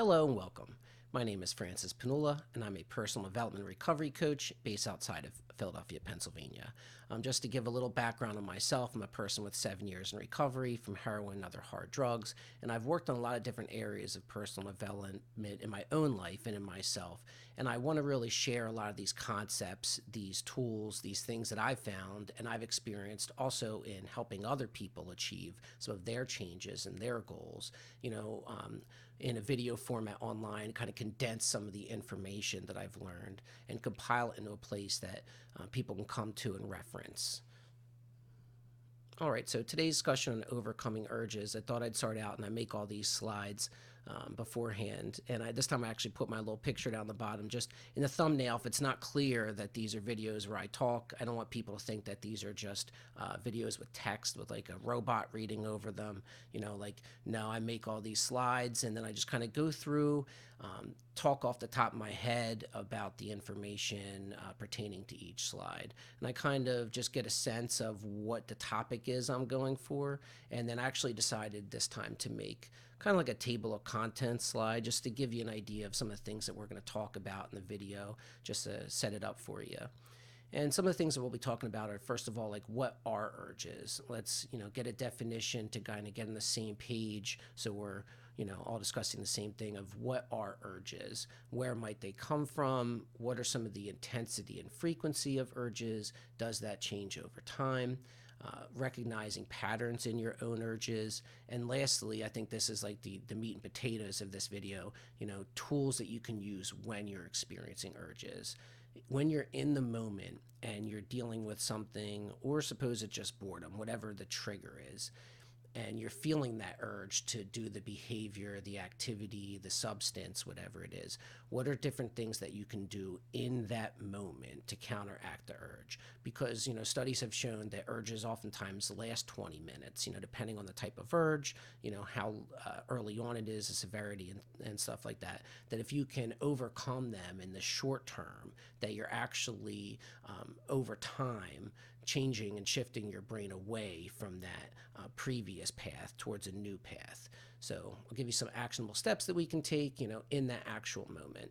Hello and welcome. My name is FrancisP, and I'm a personal development recovery coach based outside of Philadelphia, Pennsylvania. Just to give a little background on myself, I'm a person with 7 years in recovery from heroin and other hard drugs, and I've worked on a lot of different areas of personal development in my own life and in myself. And I want to really share a lot of these concepts, these tools, these things that I've found and I've experienced also in helping other people achieve some of their changes and their goals. In a video format online, kind of condense some of the information that I've learned and compile it into a place that people can come to and reference. All right, so today's discussion on overcoming urges, I thought I'd start out and I make all these slides beforehand. And this time I actually put my little picture down the bottom just in the thumbnail. If it's not clear that these are videos where I talk, I don't want people to think that these are just videos with text with like a robot reading over them. No, I make all these slides and then I just kind of go through, talk off the top of my head about the information pertaining to each slide. And I kind of just get a sense of what the topic is I'm going for. And then I actually decided this time to make kind of like a table of contents slide just to give you an idea of some of the things that we're going to talk about in the video, just to set it up for you. And some of the things that we'll be talking about are, first of all, like what are urges? Let's, get a definition to kind of get on the same page so we're, all discussing the same thing of what are urges? Where might they come from? What are some of the intensity and frequency of urges? Does that change over time? Recognizing patterns in your own urges. And lastly, I think this is like the meat and potatoes of this video, tools that you can use when you're experiencing urges. When you're in the moment and you're dealing with something, or suppose it's just boredom, whatever the trigger is, and you're feeling that urge to do the behavior, the activity, the substance, whatever it is, what are different things that you can do in that moment to counteract the urge? Because, studies have shown that urges oftentimes last 20 minutes, depending on the type of urge, how early on it is, the severity and stuff like that, that if you can overcome them in the short term, that you're actually, over time, changing and shifting your brain away from that previous path towards a new path. So I'll give you some actionable steps that we can take, in that actual moment.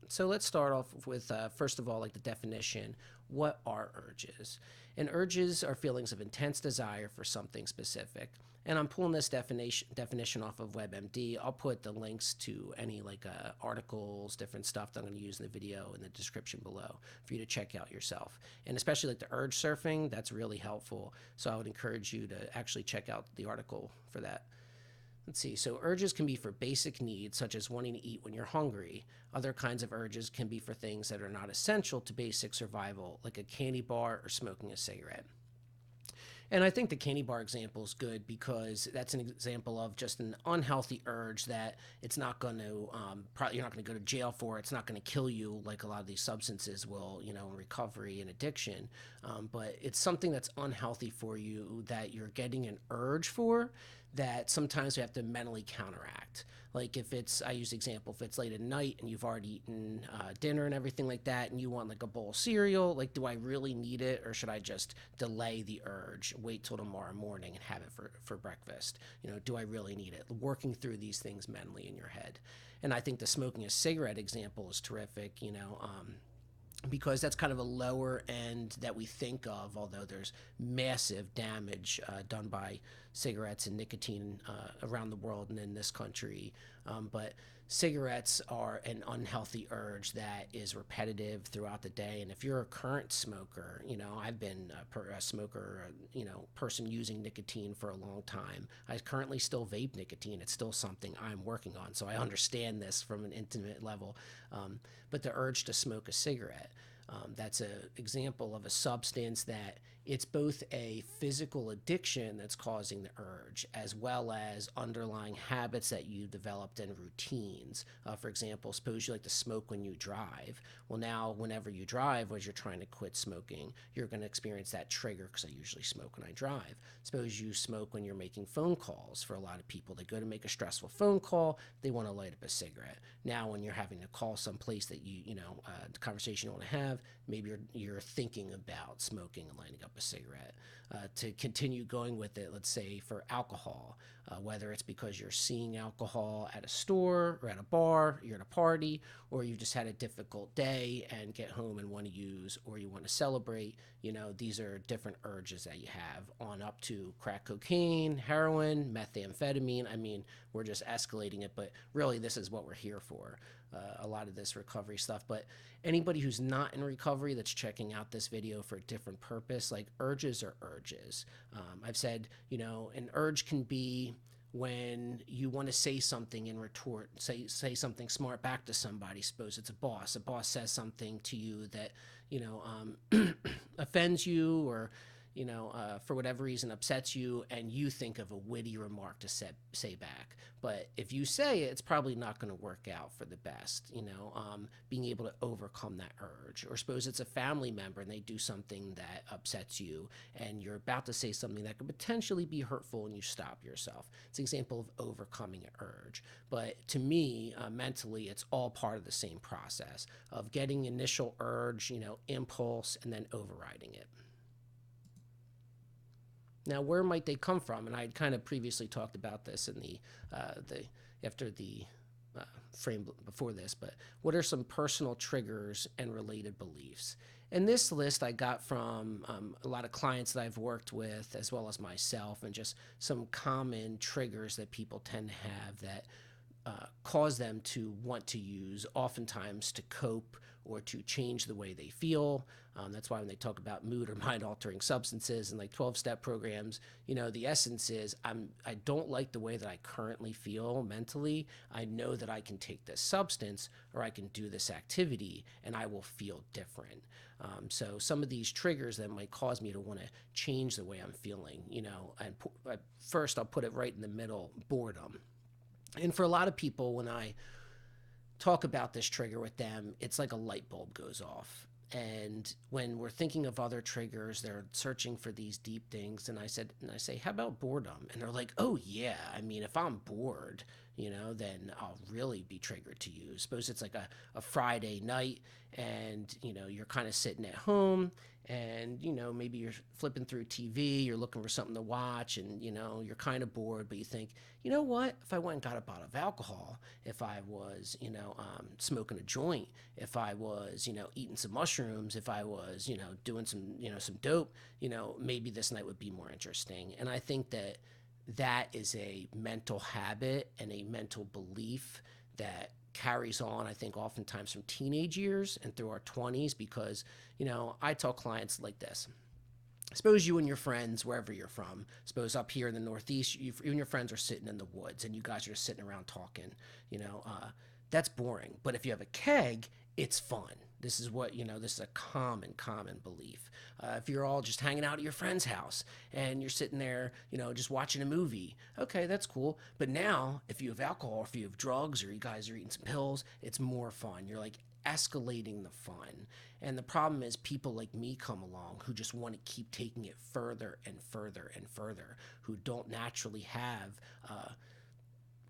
So let's start off with, first of all, like the definition. What are urges? And urges are feelings of intense desire for something specific. And I'm pulling this definition off of WebMD. I'll put the links to any articles, different stuff that I'm going to use in the video in the description below for you to check out yourself. And especially like the urge surfing, that's really helpful. So I would encourage you to actually check out the article for that. Let's see, so urges can be for basic needs, such as wanting to eat when you're hungry. Other kinds of urges can be for things that are not essential to basic survival, like a candy bar or smoking a cigarette. And I think the candy bar example is good because that's an example of just an unhealthy urge that it's not going to, you're not going to go to jail for. It's not going to kill you like a lot of these substances will, in recovery and addiction. But it's something that's unhealthy for you that you're getting an urge for that sometimes we have to mentally counteract. Like if it's, I use the example, if it's late at night and you've already eaten dinner and everything like that and you want like a bowl of cereal, like do I really need it or should I just delay the urge, wait till tomorrow morning and have it for breakfast? Do I really need it? Working through these things mentally in your head. And I think the smoking a cigarette example is terrific, because that's kind of a lower end that we think of, although there's massive damage done by cigarettes and nicotine around the world and in this country. But cigarettes are an unhealthy urge that is repetitive throughout the day. And if you're a current smoker, I've been a smoker, person using nicotine for a long time. I currently still vape nicotine. It's still something I'm working on. So I understand this from an intimate level. But the urge to smoke a cigarette, that's an example of a substance that it's both a physical addiction that's causing the urge as well as underlying habits that you developed and routines. For example, suppose you like to smoke when you drive. Well, now whenever you drive, as you're trying to quit smoking, you're going to experience that trigger because I usually smoke when I drive. Suppose you smoke when you're making phone calls. For a lot of people, they go to make a stressful phone call, they want to light up a cigarette. Now when you're having to call someplace that the conversation you want to have, maybe you're thinking about smoking and lighting up up a cigarette. To continue going with it, let's say for alcohol, whether it's because you're seeing alcohol at a store or at a bar, you're at a party, or you've just had a difficult day and get home and want to use, or you want to celebrate, these are different urges that you have, on up to crack cocaine, heroin, methamphetamine. I mean, we're just escalating it, but really this is what we're here for. A lot of this recovery stuff. But anybody who's not in recovery that's checking out this video for a different purpose, like, urges are urges. I've said, an urge can be when you want to say something in retort, say something smart back to somebody. Suppose it's a boss. A boss says something to you that, offends you, or for whatever reason upsets you, and you think of a witty remark to say back. But if you say it, it's probably not going to work out for the best, being able to overcome that urge. Or suppose it's a family member and they do something that upsets you, and you're about to say something that could potentially be hurtful, and you stop yourself. It's an example of overcoming an urge. But to me, mentally, it's all part of the same process of getting initial urge, impulse, and then overriding it. Now, where might they come from? And I had kind of previously talked about this in the frame before this, but what are some personal triggers and related beliefs? And this list I got from a lot of clients that I've worked with, as well as myself, and just some common triggers that people tend to have that cause them to want to use, oftentimes to cope or to change the way they feel. That's why when they talk about mood or mind-altering substances and like 12-step programs, the essence is I don't like the way that I currently feel mentally. I know that I can take this substance or I can do this activity and I will feel different. So some of these triggers that might cause me to want to change the way I'm feeling, and first I'll put it right in the middle: boredom. And for a lot of people, when I talk about this trigger with them, it's like a light bulb goes off. And when we're thinking of other triggers, they're searching for these deep things. And I say, how about boredom? And they're like, oh yeah, I mean, if I'm bored, then I'll really be triggered to use. Suppose it's like a Friday night and, you're kind of sitting at home and, maybe you're flipping through TV, you're looking for something to watch and, you're kind of bored, but you think, you know what, if I went and got a bottle of alcohol, if I was, smoking a joint, if I was, eating some mushrooms, if I was, doing some dope, maybe this night would be more interesting. And I think that is a mental habit and a mental belief that carries on, I think, oftentimes from teenage years and through our 20s, because, I tell clients like this. Suppose you and your friends, wherever you're from, suppose up here in the Northeast, you and your friends are sitting in the woods and you guys are just sitting around talking, that's boring. But if you have a keg, it's fun. This is what, this is a common belief. If you're all just hanging out at your friend's house and you're sitting there, just watching a movie, okay, that's cool. But now, if you have alcohol, if you have drugs, or you guys are eating some pills, it's more fun. You're like escalating the fun. And the problem is people like me come along who just want to keep taking it further and further and further, who don't naturally have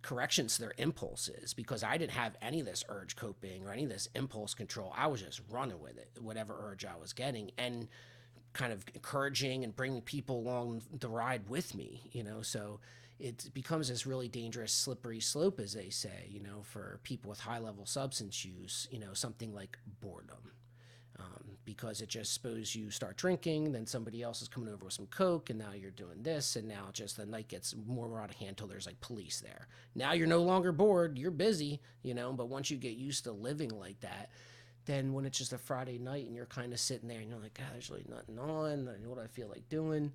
corrections to their impulses, because I didn't have any of this urge coping or any of this impulse control. I was just running with it, whatever urge I was getting, and kind of encouraging and bringing people along the ride with me, so it becomes this really dangerous slippery slope, as they say, for people with high level substance use, something like boredom. Because it just, suppose you start drinking, then somebody else is coming over with some Coke, and now you're doing this, and now just the night gets more out of hand till there's like police there. Now you're no longer bored, you're busy, but once you get used to living like that, then when it's just a Friday night and you're kind of sitting there and you're like, God, there's really nothing on, what do I feel like doing?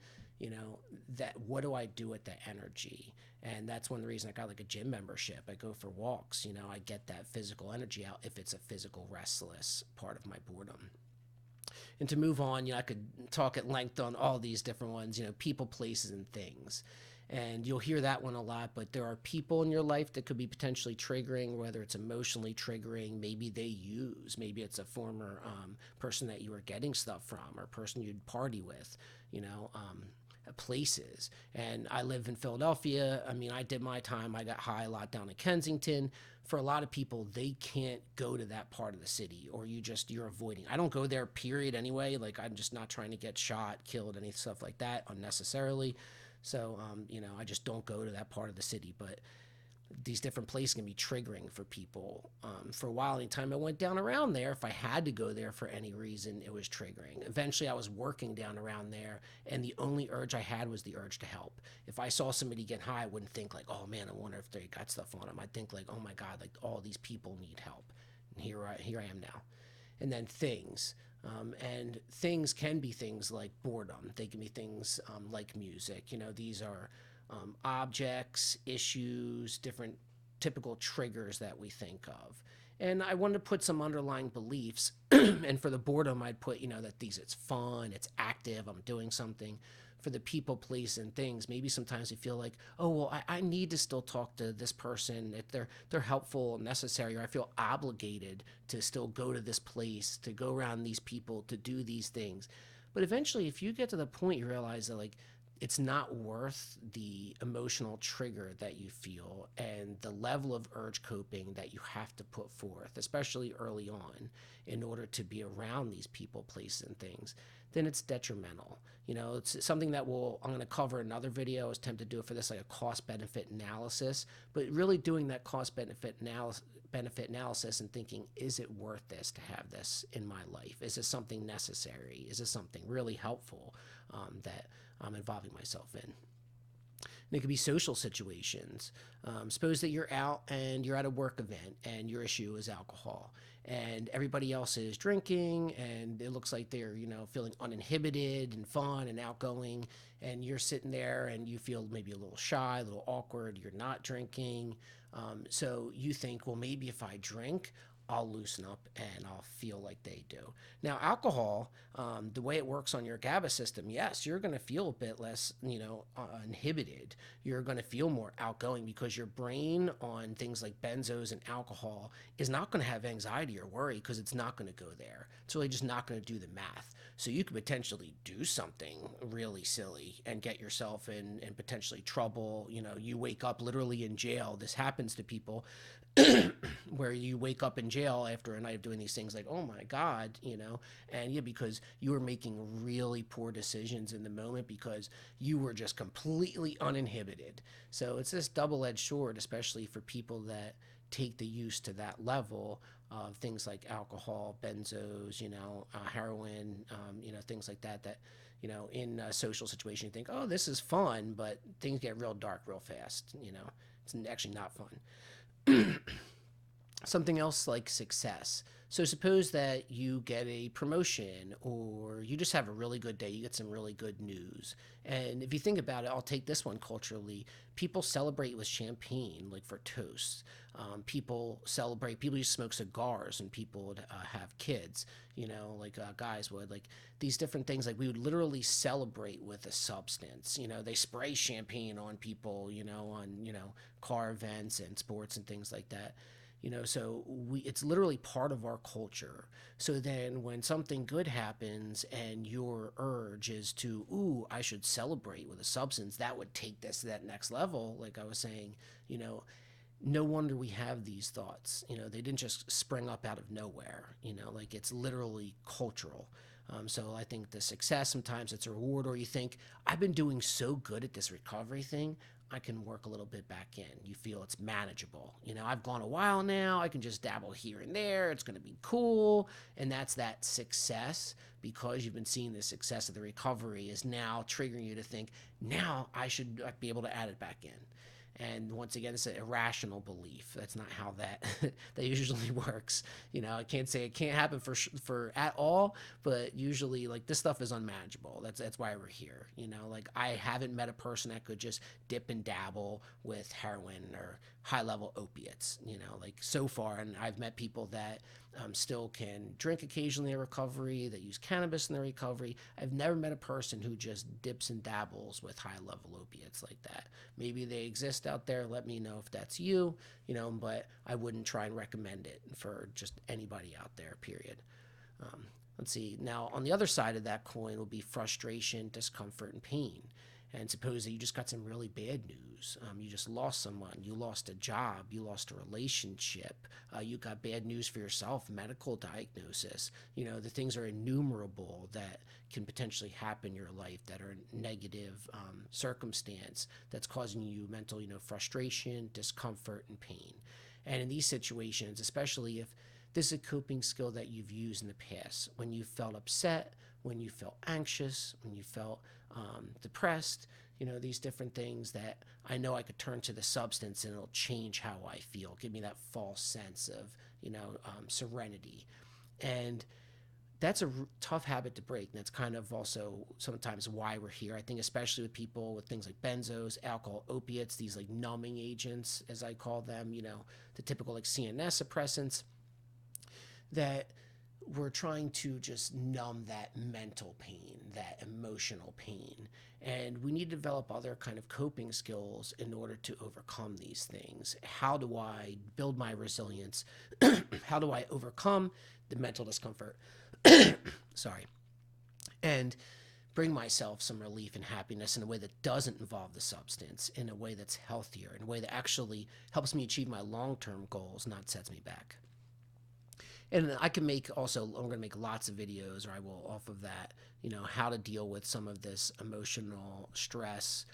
That what do I do with that energy? And that's one of the reasons I got like a gym membership. I go for walks, I get that physical energy out if it's a physical restless part of my boredom. And to move on, I could talk at length on all these different ones, people, places, and things. And you'll hear that one a lot, but there are people in your life that could be potentially triggering, whether it's emotionally triggering, maybe they use, maybe it's a former person that you were getting stuff from, or a person you'd party with, places. And I live in Philadelphia. I mean, I did my time. I got high a lot down in Kensington. For a lot of people, they can't go to that part of the city, or you're avoiding. I don't go there, period, anyway. Like, I'm just not trying to get shot, killed, any stuff like that unnecessarily. So, I just don't go to that part of the city. But these different places can be triggering for people. For a while, anytime I went down around there, if I had to go there for any reason, it was triggering. Eventually, I was working down around there, and the only urge I had was the urge to help. If I saw somebody get high, I wouldn't think like, oh man, I wonder if they got stuff on them. I'd think like, oh my God, like all these people need help. And here I am now. And then things. And things can be things like boredom. They can be things like music. These are objects, issues, different typical triggers that we think of. And I wanted to put some underlying beliefs. And for the boredom, I'd put, that it's fun, it's active, I'm doing something. For the people, place, and things, maybe sometimes we feel like, oh, well, I need to still talk to this person if they're helpful and necessary, or I feel obligated to still go to this place, to go around these people, to do these things. But eventually, if you get to the point, you realize that, like, it's not worth the emotional trigger that you feel and the level of urge coping that you have to put forth, especially early on, in order to be around these people, places, and things, then it's detrimental. It's something that I'm going to cover in another video. I was tempted to do it for this, like a cost-benefit analysis, but really doing that cost-benefit analysis and thinking, is it worth this to have this in my life? Is this something necessary? Is this something really helpful that I'm involving myself in? And it could be social situations. Suppose that you're out and you're at a work event and your issue is alcohol, and everybody else is drinking and it looks like they're, feeling uninhibited and fun and outgoing, and you're sitting there and you feel maybe a little shy, a little awkward, you're not drinking. So you think, well, maybe if I drink, I'll loosen up and I'll feel like they do. Now, alcohol, the way it works on your GABA system, yes, you're going to feel a bit less, inhibited. You're going to feel more outgoing because your brain on things like benzos and alcohol is not going to have anxiety or worry because it's not going to go there. It's really just not going to do the math. So you could potentially do something really silly and get yourself in potentially trouble. You wake up literally in jail. This happens to people where you wake up in jail after a night of doing these things, like, oh my God, and yeah, because you were making really poor decisions in the moment because you were just completely uninhibited. So it's this double-edged sword, especially for people that take the use to that level of things like alcohol, benzos, heroin, things like that, in a social situation, you think, oh, this is fun, but things get real dark real fast. It's actually not fun. Something else like success. So suppose that you get a promotion or you just have a really good day, you get some really good news. And if you think about it, I'll take this one culturally. People celebrate with champagne, like for toasts. People used to smoke cigars and people would have kids, like guys would. Like these different things, like we would literally celebrate with a substance. They spray champagne on people, on, car events and sports and things like that. So it's literally part of our culture. So then when something good happens and your urge is to, ooh, I should celebrate with a substance, that would take this to that next level. Like I was saying, no wonder we have these thoughts. They didn't just spring up out of nowhere, like it's literally cultural. So I think the success, sometimes it's a reward, or you think, I've been doing so good at this recovery thing, I can work a little bit back in. You feel it's manageable. I've gone a while now. I can just dabble here and there. It's going to be cool. And that's that success, because you've been seeing the success of the recovery is now triggering you to think, now I should be able to add it back in. And once again, it's an irrational belief. That's not how that that usually works. I can't say it can't happen for at all, but usually, like, this stuff is unmanageable. That's why we're here. Like, I haven't met a person that could just dip and dabble with heroin or high level opiates. Like so far, and I've met people that still can drink occasionally in recovery, that use cannabis in their recovery. I've never met a person who just dips and dabbles with high level opiates like that. Maybe they exist out there. Let me know if that's you, but I wouldn't try and recommend it for just anybody out there, period. Let's see. Now, on the other side of that coin will be frustration, discomfort, and pain. And suppose that you just got some really bad news. You just lost someone, you lost a job, you lost a relationship, you got bad news for yourself, medical diagnosis. You know, the things are innumerable that can potentially happen in your life that are a negative circumstance that's causing you mental, frustration, discomfort, and pain. And in these situations, especially if this is a coping skill that you've used in the past, when you felt upset, when you felt anxious, when you felt depressed, these different things that I know I could turn to the substance and it'll change how I feel, give me that false sense of, serenity. And that's a tough habit to break. And that's kind of also sometimes why we're here. I think especially with people with things like benzos, alcohol, opiates, these like numbing agents, as I call them, the typical like CNS suppressants, that we're trying to just numb that mental pain, that emotional pain. And we need to develop other kind of coping skills in order to overcome these things. How do I build my resilience? How do I overcome the mental discomfort? Sorry. And bring myself some relief and happiness in a way that doesn't involve the substance, in a way that's healthier, in a way that actually helps me achieve my long-term goals, not sets me back. And I can make also, I'm going to make lots of videos, or I will, off of that, how to deal with some of this emotional stress,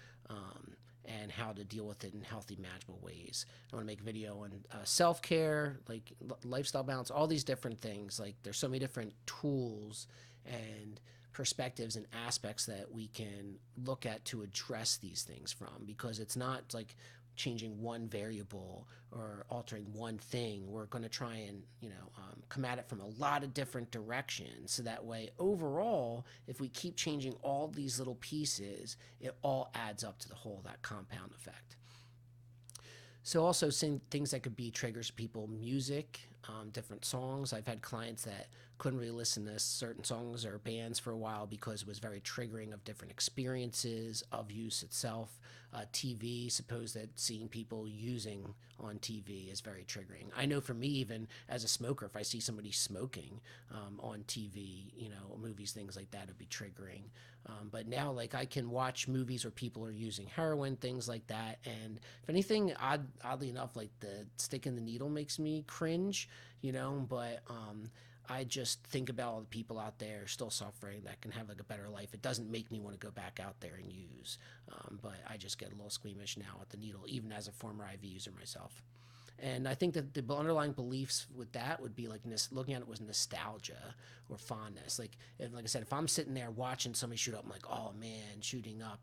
and how to deal with it in healthy, manageable ways. I want to make a video on self-care, like lifestyle balance, all these different things. Like there's so many different tools and perspectives and aspects that we can look at to address these things from, because it's not like changing one variable or altering one thing. We're going to try and come at it from a lot of different directions, so that way overall, if we keep changing all these little pieces, it all adds up to the whole, that compound effect. So also things that could be triggers for people, music, different songs. I've had clients that couldn't really listen to certain songs or bands for a while because it was very triggering of different experiences of use itself. TV, suppose that seeing people using on TV is very triggering. I know for me, even as a smoker, if I see somebody smoking on TV, movies, things like that would be triggering. But now, like, I can watch movies where people are using heroin, things like that. And if anything, oddly enough, like the stick in the needle makes me cringe, but I just think about all the people out there still suffering that can have like a better life. It doesn't make me want to go back out there and use, but I just get a little squeamish now with the needle, even as a former IV user myself. And I think that the underlying beliefs with that would be like looking at it was nostalgia or fondness. Like I said, if I'm sitting there watching somebody shoot up, I'm like, oh man, shooting up,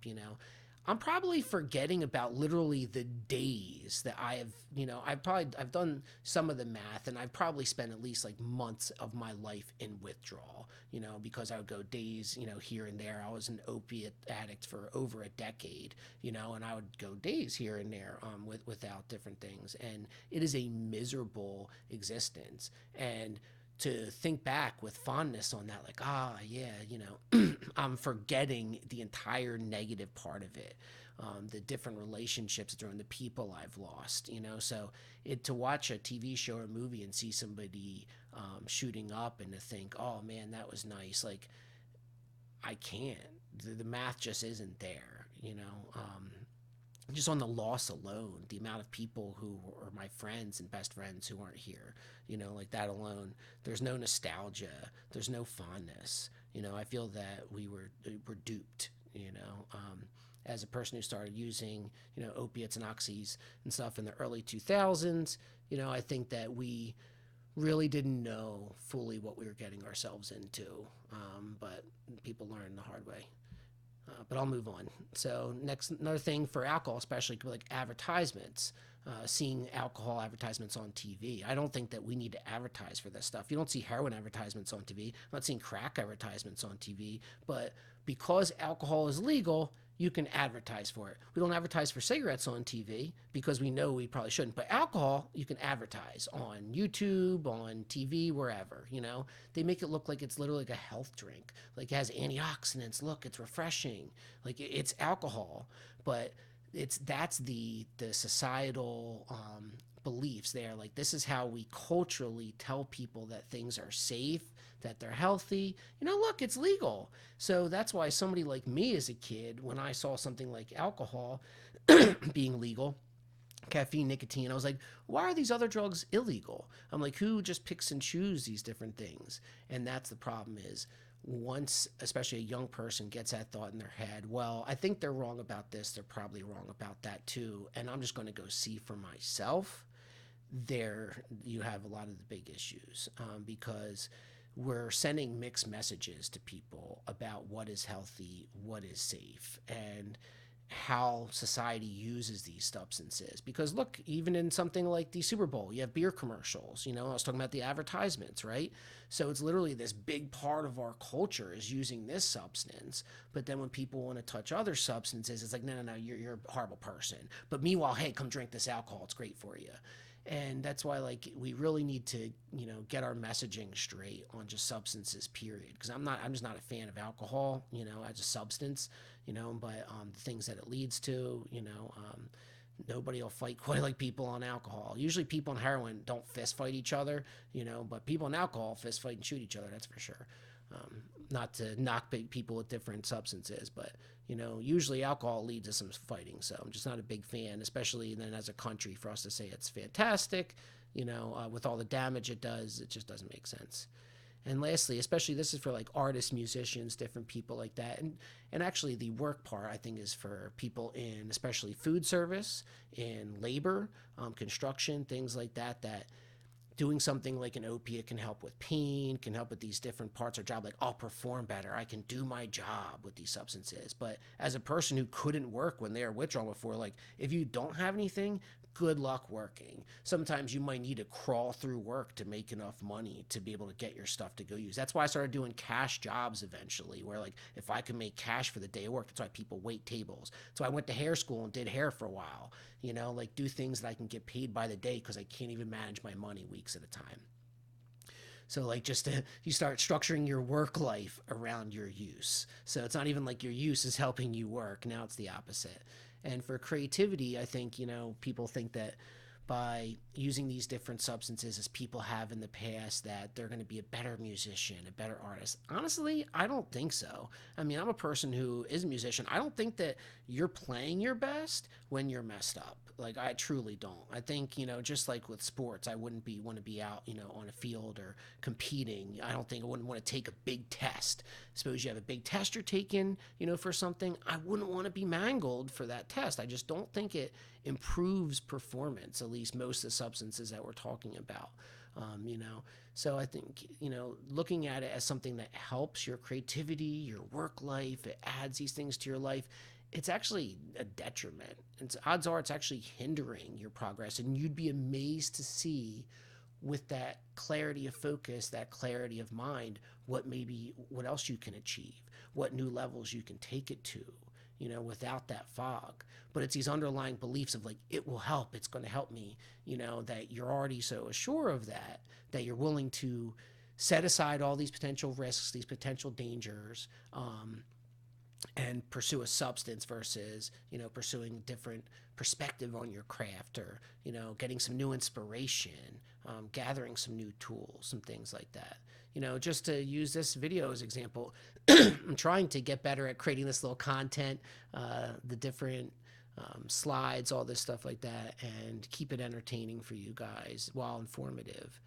I'm probably forgetting about literally the days that I have, I've done some of the math, and I've probably spent at least like months of my life in withdrawal, because I would go days, here and there. I was an opiate addict for over a decade, and I would go days here and there without different things. And it is a miserable existence. And to think back with fondness on that, like, yeah, I'm forgetting the entire negative part of it, the different relationships during the people I've lost, so to watch a TV show or movie and see somebody shooting up and to think, oh man, that was nice, like, I can't, the math just isn't there, just on the loss alone, the amount of people who are my friends and best friends who aren't here, like that alone, there's no nostalgia, there's no fondness. I feel that we're duped, as a person who started using, opiates and oxys and stuff in the early 2000s, I think that we really didn't know fully what we were getting ourselves into, but people learn the hard way. But I'll move on. So another thing for alcohol, especially like advertisements, seeing alcohol advertisements on TV. I don't think that we need to advertise for this stuff. You don't see heroin advertisements on TV. I'm not seeing crack advertisements on TV. But because alcohol is legal, you can advertise for it. We don't advertise for cigarettes on TV because we know we probably shouldn't. But alcohol, you can advertise on YouTube, on TV, wherever, They make it look like it's literally like a health drink. Like it has antioxidants. Look, it's refreshing. Like it's alcohol. But that's the societal beliefs. They are like, this is how we culturally tell people that things are safe, that they're healthy. Look, it's legal. So that's why somebody like me as a kid, when I saw something like alcohol being legal, caffeine, nicotine, I was like, why are these other drugs illegal? I'm like, who just picks and chooses these different things? And that's the problem is, once especially a young person gets that thought in their head, well, I think they're wrong about this, they're probably wrong about that too, and I'm just going to go see for myself. There you have a lot of the big issues, because we're sending mixed messages to people about what is healthy, what is safe, and how society uses these substances. Because look, even in something like the Super Bowl, you have beer commercials. I was talking about the advertisements, right? So it's literally this big part of our culture is using this substance. But then when people want to touch other substances, it's like, no, no, no, you're a horrible person. But meanwhile, hey, come drink this alcohol, it's great for you. And that's why, like, we really need to get our messaging straight on just substances, period, because I'm just not a fan of alcohol, as a substance, but the things that it leads to, nobody will fight quite like people on alcohol. Usually people on heroin don't fist fight each other, but people on alcohol fist fight and shoot each other, that's for sure. Not to knock people with different substances, but usually alcohol leads to some fighting. So I'm just not a big fan, especially then as a country, for us to say it's fantastic, with all the damage it does, it just doesn't make sense. And lastly, especially this is for like artists, musicians, different people like that. And actually the work part, I think, is for people in especially food service, in labor, construction, things like that, that doing something like an opiate can help with pain, can help with these different parts of job. Like, I'll perform better, I can do my job with these substances. But as a person who couldn't work when they were withdrawal before, like, if you don't have anything, good luck working. Sometimes you might need to crawl through work to make enough money to be able to get your stuff to go use. That's why I started doing cash jobs eventually, where like if I could make cash for the day of work, that's why people wait tables. So I went to hair school and did hair for a while, like do things that I can get paid by the day because I can't even manage my money weeks at a time. So like you start structuring your work life around your use. So it's not even like your use is helping you work. Now it's the opposite. And for creativity, I think, people think that by using these different substances as people have in the past, that they're going to be a better musician, a better artist. Honestly, I don't think so. I mean, I'm a person who is a musician. I don't think that you're playing your best when you're messed up. Like, I truly don't. I think, just like with sports, I wouldn't want to be out, on a field or competing. I don't think I wouldn't want to take a big test. Suppose you have a big test you're taking, for something. I wouldn't want to be mangled for that test. I just don't think it improves performance, at least most of the substances that we're talking about. So I think, looking at it as something that helps your creativity, your work life, it adds these things to your life, it's actually a detriment. Odds are it's actually hindering your progress, and you'd be amazed to see, with that clarity of focus, that clarity of mind, what else you can achieve, what new levels you can take it to, without that fog. But it's these underlying beliefs of like, it will help, it's going to help me, that you're already so assured of that you're willing to set aside all these potential risks, these potential dangers, and pursue a substance versus, pursuing different perspective on your craft, or, getting some new inspiration, gathering some new tools, some things like that. Just to use this video as example, I'm trying to get better at creating this little content, the different slides, all this stuff like that, and keep it entertaining for you guys while informative.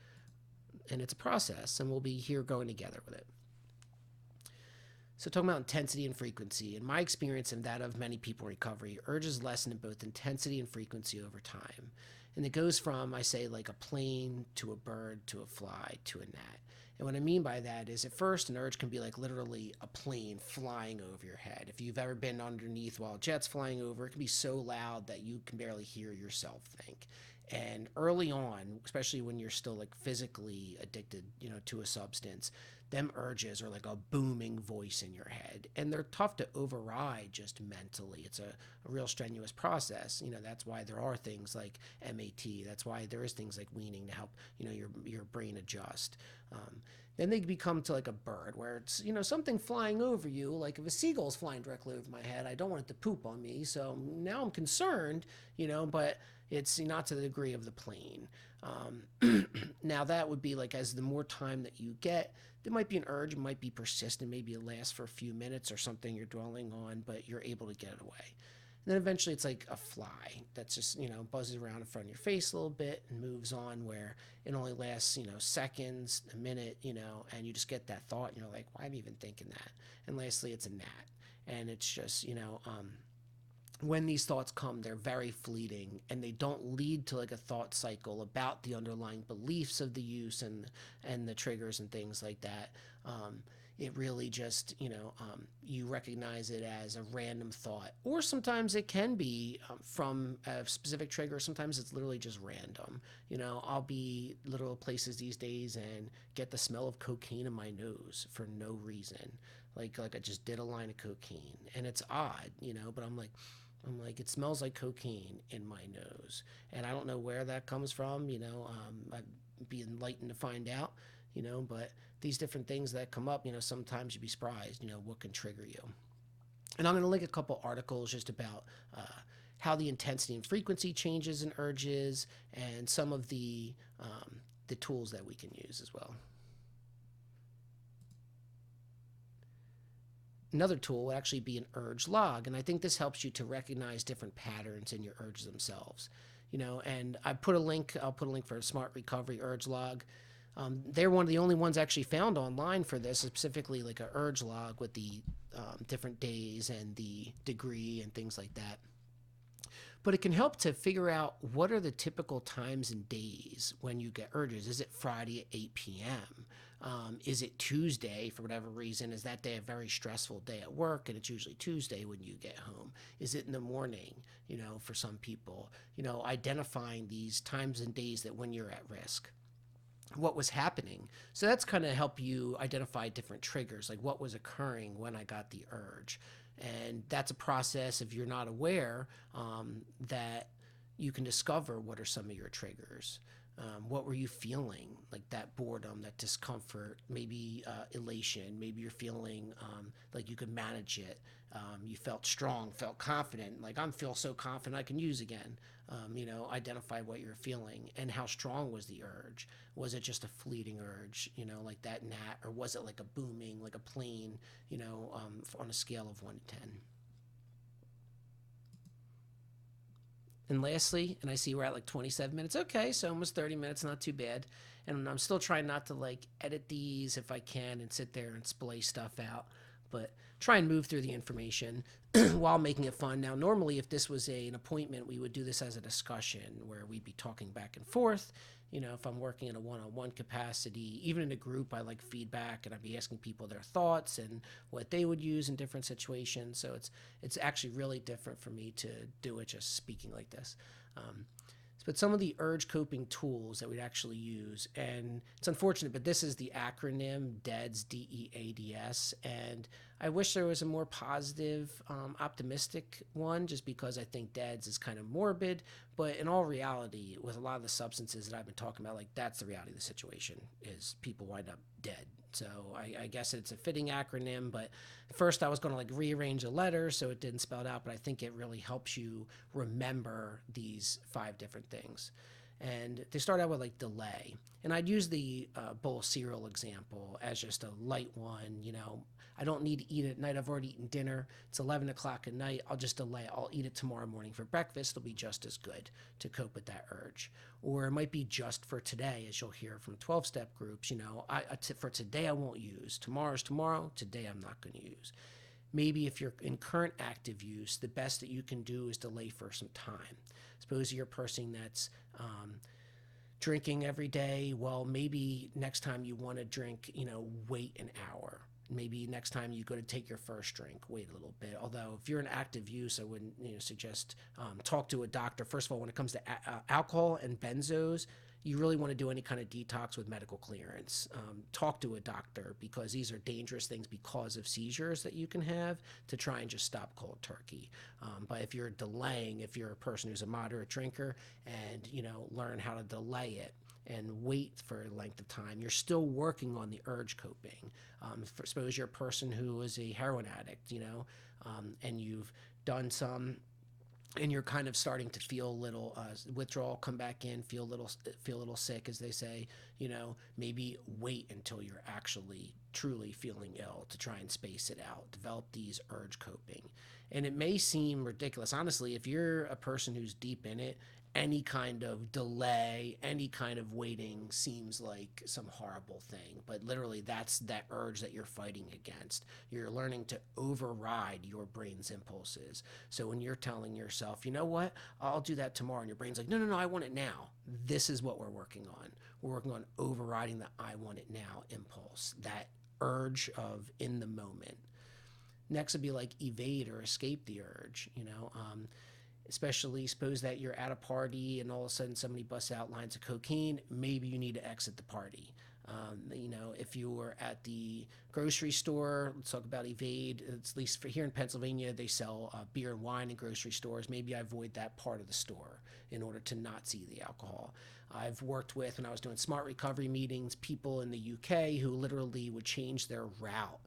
And it's a process, and we'll be here going together with it. So talking about intensity and frequency, in my experience and that of many people in recovery, urges lessen in both intensity and frequency over time. And it goes from, I say, like a plane to a bird to a fly to a gnat. And what I mean by that is, at first, an urge can be like literally a plane flying over your head. If you've ever been underneath while a jet's flying over, it can be so loud that you can barely hear yourself think. And early on, especially when you're still like physically addicted, to a substance, them urges are like a booming voice in your head, and they're tough to override just mentally. It's a real strenuous process. That's why there are things like MAT. That's why there is things like weaning to help, your brain adjust. Then they become to like a bird where it's, something flying over you. Like if a seagull's flying directly over my head, I don't want it to poop on me. So now I'm concerned, but it's not to the degree of the plane. Now that would be like as the more time that you get, there might be an urge, it might be persistent, maybe it lasts for a few minutes or something you're dwelling on, but you're able to get it away. And then eventually it's like a fly that's just, buzzes around in front of your face a little bit and moves on where it only lasts, seconds, a minute, and you just get that thought and you're like, why am I even thinking that? And lastly, it's a gnat. And it's just, when these thoughts come, they're very fleeting and they don't lead to like a thought cycle about the underlying beliefs of the use and the triggers and things like that. It really just, you recognize it as a random thought, or sometimes it can be from a specific trigger. Sometimes it's literally just random. I'll be literal places these days and get the smell of cocaine in my nose for no reason. Like I just did a line of cocaine and it's odd, but I'm like, it smells like cocaine in my nose. And I don't know where that comes from, I'd be enlightened to find out, but these different things that come up, sometimes you'd be surprised, what can trigger you. And I'm going to link a couple articles just about how the intensity and frequency changes in urges and some of the tools that we can use as well. Another tool would actually be an urge log, and I think this helps you to recognize different patterns in your urges themselves. And I'll put a link for a Smart Recovery Urge Log. They're one of the only ones actually found online for this, specifically like an urge log with the different days and the degree and things like that. But it can help to figure out what are the typical times and days when you get urges. Is it Friday at 8 p.m.? Is it Tuesday for whatever reason? Is that day a very stressful day at work and it's usually Tuesday when you get home? Is it in the morning, for some people? Identifying these times and days that when you're at risk. What was happening. So that's kind of help you identify different triggers, like what was occurring when I got the urge. And that's a process, if you're not aware, that you can discover what are some of your triggers. What were you feeling? Like that boredom, that discomfort, maybe elation, maybe you're feeling like you could manage it. You felt strong, felt confident, like I'm feel so confident I can use again. Identify what you're feeling and how strong was the urge. Was it just a fleeting urge, like that gnat, or was it like a booming, like a plane, on a scale of 1 to 10? And lastly, and I see we're at like 27 minutes. Okay, so almost 30 minutes, not too bad. And I'm still trying not to like edit these if I can and sit there and splay stuff out, but try and move through the information while making it fun. Now, normally if this was an appointment, we would do this as a discussion where we'd be talking back and forth. If I'm working in a one-on-one capacity, even in a group, I like feedback and I'd be asking people their thoughts and what they would use in different situations. So it's actually really different for me to do it just speaking like this. But some of the urge coping tools that we'd actually use, and it's unfortunate, but this is the acronym DEADS, DEADS, and I wish there was a more positive, optimistic one, just because I think DEADS is kind of morbid, but in all reality, with a lot of the substances that I've been talking about, like that's the reality of the situation, is people wind up dead. So I guess it's a fitting acronym, but first I was going to like rearrange the letters so it didn't spell it out, but I think it really helps you remember these 5 different things. And they start out with like delay. And I'd use the bowl of cereal example as just a light one. I don't need to eat it at night. I've already eaten dinner. It's 11 o'clock at night. I'll just delay it. I'll eat it tomorrow morning for breakfast. It'll be just as good to cope with that urge. Or it might be just for today, as you'll hear from 12-step groups. For today I won't use. Tomorrow's tomorrow. Today I'm not going to use. Maybe if you're in current active use, the best that you can do is delay for some time. Suppose you're a person that's drinking every day. Well, maybe next time you want to drink, wait an hour. Maybe next time you go to take your first drink, wait a little bit. Although if you're in active use, I wouldn't suggest talk to a doctor. First of all, when it comes to alcohol and benzos, you really want to do any kind of detox with medical clearance. Talk to a doctor, because these are dangerous things because of seizures that you can have, to try and just stop cold turkey. But if you're delaying, if you're a person who's a moderate drinker and learn how to delay it, and wait for a length of time, you're still working on the urge coping. Suppose you're a person who is a heroin addict, and you've done some, and you're kind of starting to feel a little withdrawal come back in, feel a little sick, as they say. Maybe wait until you're actually truly feeling ill to try and space it out. Develop these urge coping, and it may seem ridiculous, honestly, if you're a person who's deep in it. Any kind of delay, any kind of waiting seems like some horrible thing, but literally that's that urge that you're fighting against. You're learning to override your brain's impulses. So when you're telling yourself, you know what, I'll do that tomorrow, and your brain's like, no, no, no, I want it now. This is what we're working on. We're working on overriding the I want it now impulse, that urge of in the moment. Next would be like evade or escape the urge, especially suppose that you're at a party and all of a sudden somebody busts out lines of cocaine. Maybe you need to exit the party. If you were at the grocery store, let's talk about evade. At least for here in Pennsylvania, they sell beer and wine in grocery stores. Maybe I avoid that part of the store in order to not see the alcohol. I've worked with, when I was doing smart recovery meetings, people in the UK who literally would change their route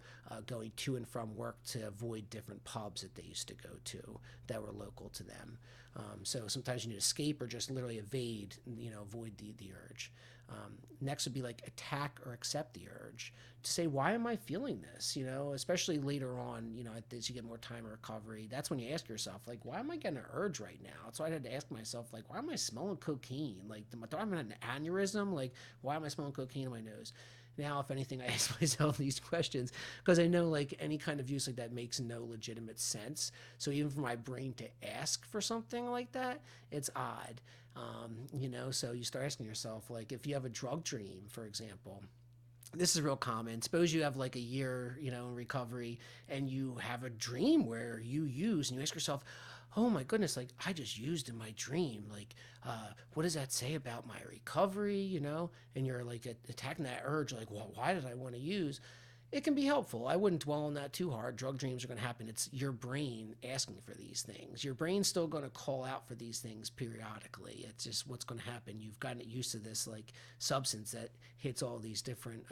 going to and from work to avoid different pubs that they used to go to that were local to them. So sometimes you need to escape or just literally evade, avoid the urge. Next would be like attack or accept the urge to say, why am I feeling this? Especially later on, as you get more time in recovery, that's when you ask yourself, like, why am I getting an urge right now? So I had to ask myself, like, why am I smelling cocaine? Like, do I have an aneurysm? Like, why am I smelling cocaine in my nose? Now, if anything, I ask myself these questions because I know like any kind of use like that makes no legitimate sense. So even for my brain to ask for something like that, it's odd. So you start asking yourself, like, if you have a drug dream, for example, this is real common. Suppose you have like a year, in recovery, and you have a dream where you use, and you ask yourself, oh my goodness, like I just used in my dream. Like, what does that say about my recovery? And you're like attacking that urge, like, well, why did I want to use? It can be helpful. I wouldn't dwell on that too hard. Drug dreams are going to happen. It's your brain asking for these things. Your brain's still going to call out for these things periodically. It's just what's going to happen. You've gotten used to this like substance that hits all these different,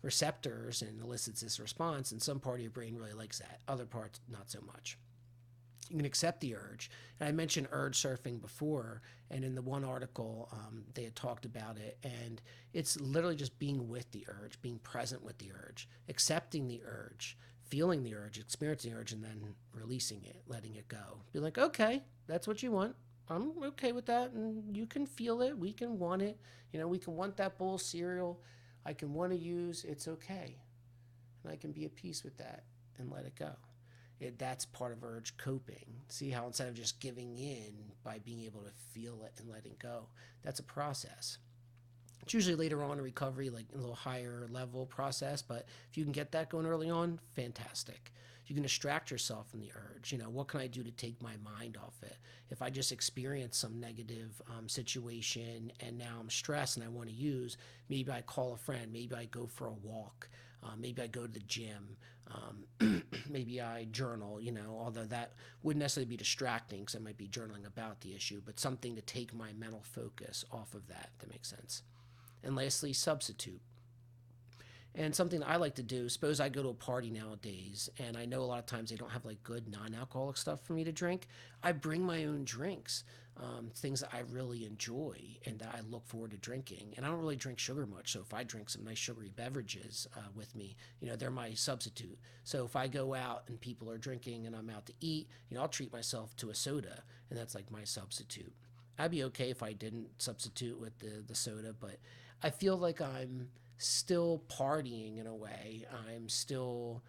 receptors and elicits this response. And some part of your brain really likes that. Other parts, not so much. You can accept the urge. And I mentioned urge surfing before, and in the one article, they had talked about it, and it's literally just being with the urge, being present with the urge, accepting the urge, feeling the urge, experiencing the urge, and then releasing it, letting it go. Be like, okay, that's what you want. I'm okay with that, and you can feel it. We can want it. We can want that bowl of cereal. I can want to use. It's okay, and I can be at peace with that and let it go. That's part of urge coping. See how instead of just giving in by being able to feel it and letting go, that's a process. It's usually later on in recovery, like a little higher level process, but if you can get that going early on, fantastic. You can distract yourself from the urge. What can I do to take my mind off it? If I just experience some negative situation and now I'm stressed and I want to use, maybe I call a friend, maybe I go for a walk, maybe I go to the gym, maybe I journal, although that wouldn't necessarily be distracting because I might be journaling about the issue, but something to take my mental focus off of that, if that makes sense. And lastly, substitute. And something that I like to do, suppose I go to a party nowadays and I know a lot of times they don't have like good non-alcoholic stuff for me to drink. I bring my own drinks, things that I really enjoy and that I look forward to drinking. And I don't really drink sugar much. So if I drink some nice sugary beverages with me, they're my substitute. So if I go out and people are drinking and I'm out to eat, I'll treat myself to a soda and that's like my substitute. I'd be okay if I didn't substitute with the soda, but I feel like I'm still partying in a way. I'm still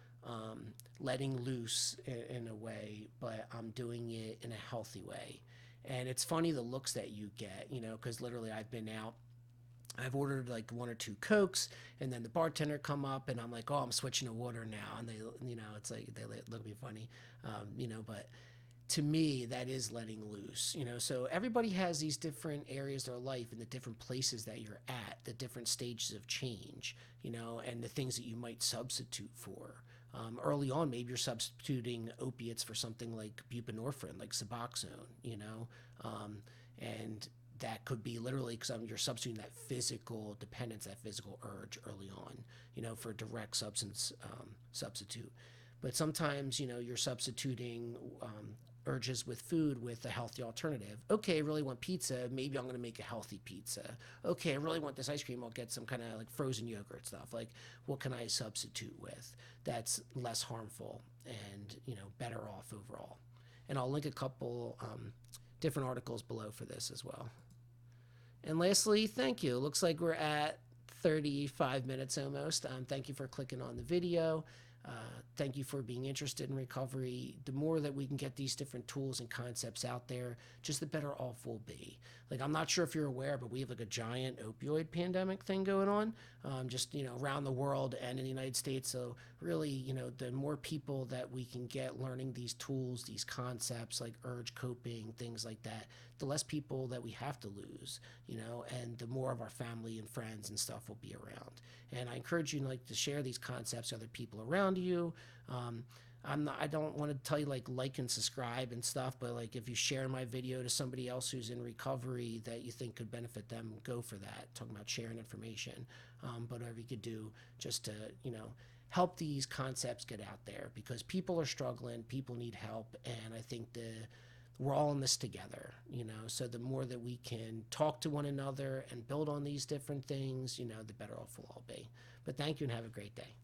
letting loose in a way, but I'm doing it in a healthy way. And it's funny the looks that you get, because literally I've been out. I've ordered like one or two Cokes, and then the bartender come up, and I'm like, oh, I'm switching to water now, and they, it's like they look at me funny, but to me, that is letting loose, So everybody has these different areas of their life and the different places that you're at, the different stages of change, and the things that you might substitute for. Early on, maybe you're substituting opiates for something like buprenorphine, like Suboxone, and that could be literally because you're substituting that physical dependence, that physical urge early on, for a direct substance substitute. But sometimes, you're substituting urges with food with a healthy alternative. Okay, I really want pizza. Maybe I'm going to make a healthy pizza. Okay, I really want this ice cream. I'll get some kind of like frozen yogurt stuff. Like, what can I substitute with that's less harmful and, better off overall? And I'll link a couple different articles below for this as well. And lastly, thank you. Looks like we're at 35 minutes almost. Thank you for clicking on the video. Thank you for being interested in recovery. The more that we can get these different tools and concepts out there, just the better off we'll be. Like, I'm not sure if you're aware, but we have like a giant opioid pandemic thing going on, just, around the world and in the United States. So really, the more people that we can get learning these tools, these concepts like urge coping, things like that, the less people that we have to lose, and the more of our family and friends and stuff will be around. And I encourage you to share these concepts to other people around you. I don't want to tell you like and subscribe and stuff, but like if you share my video to somebody else who's in recovery that you think could benefit them, go for that. Talking about sharing information, but whatever you could do just to help these concepts get out there, because people are struggling, people need help, and I think we're all in this together, so the more that we can talk to one another and build on these different things, the better off we'll all be. But thank you and have a great day.